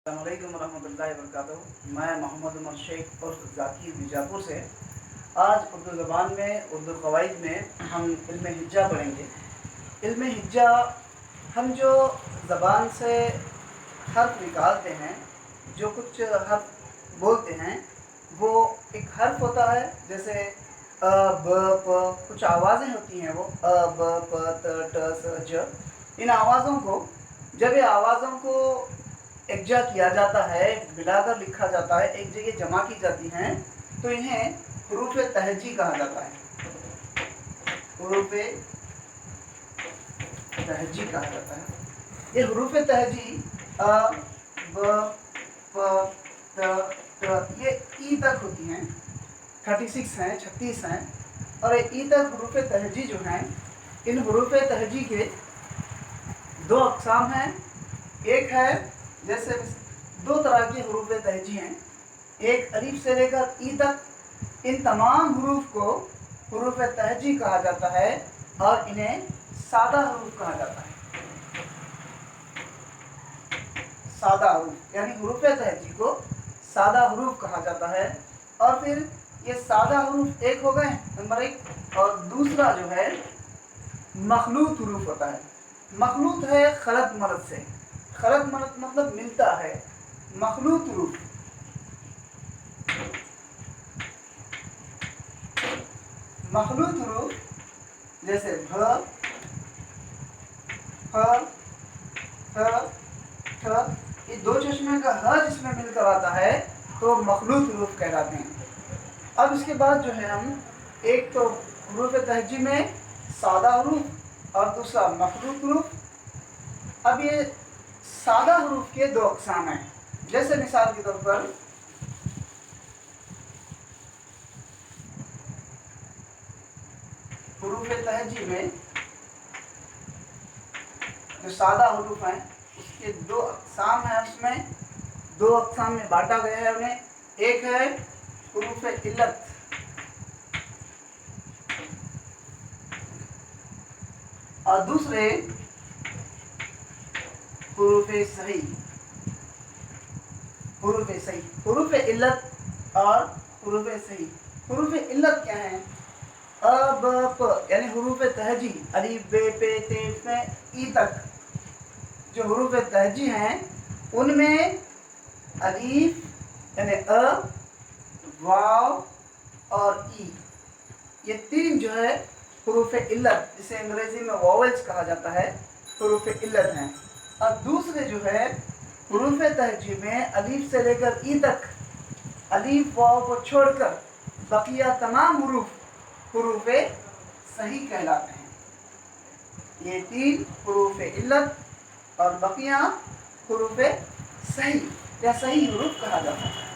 अस्सलामुअलैकुम वरहमतुल्लाहि वबरकातुहू। मैं मोहम्मद उमर शेख और ज़ाकिर बीजापुर से आज उर्दू ज़बान में उर्दू क़वाइद में हम इल्म हिज्जा पढ़ेंगे। इल्म हिज्जा हम जो ज़बान से हर्फ निकालते हैं, जो कुछ हर्फ बोलते हैं, वो एक हर्फ होता है जैसे अ ब प, कुछ आवाज़ें होती हैं, वो अ ब प त ट स ज। इन आवाज़ों को जब ये आवाज़ों को एकजा किया जाता है, मिलाकर लिखा जाता है, एक जगह जमा की जाती हैं, तो इन्हें हुरूफ तहजी कहा जाता है। हुरूफ तहजी कहा जाता है। ये हुरूफ तहजी अ ब प त ट ये ई तक होती हैं, 36 हैं, 36 हैं। और ये ई तक हुरूफ तहजी जो हैं, इन हुरूफ तहजी के दो अक़साम हैं। एक है जैसे दो तरह के हुरूफ तहजी हैं, एक अलिफ से लेकर ई तक। इन तमाम हुरूफ को हुरूफ तहजी कहा जाता है और इन्हें सादा हुरूफ कहा जाता है। सादा हुरूफ यानी हुरूफ तहजी को सादा हुरूफ कहा जाता है। और फिर ये सादा हुरूफ एक हो गए, नंबर एक। और दूसरा जो है मखलूत हुरूफ होता है। मखलूत है खलत मलत से, खलत मलत मतलब मिलता है। मखलूत हुरूफ मखलूत हुरूफ जैसे भ फ थ ठ, ये दो चश्मे का ह जिसमें मिलकर आता है तो मखलूत हुरूफ कहलाते हैं। अब इसके बाद जो है हम एक तो हुरूफ तहजी में सादा हुरूफ और दूसरा मखलूत हुरूफ। अब ये सादा हुरूफ के दो अक़साम हैं। जैसे मिसाल के तौर पर हुरूफ तहजी में जो सादा हुरूफ हैं उसके दो अक़साम हैं, उसमें दो अक़साम में बांटा गया है उन्हें। एक है हुरूफ इल्लत और दूसरे हुरूफ सही। हुरूफ सही, हुरूफ इल्लत और हुरूफ सही। हुरूफ इल्लत क्या है? अ ब प यानी हुरूफ तहजी, अलिफ बे पे ते में ई तक जो हुरूफ तहजी हैं, उनमें अलिफ यानी अ, वाव और ई, ये तीन जो है हुरूफ इल्लत, जिसे अंग्रेजी में वॉवेल्स कहा जाता है, हुरूफ इल्लत हैं। और दूसरे जो है हुरूफ तहजी में अलिफ से लेकर ई तक, अलिफ वाव को छोड़कर बकिया तमाम हुरूफ हुरूफ सही कहलाते हैं। ये तीन हुरूफ इल्लत और बकिया हुरूफ सही या सही हुरूफ कहा जाता है।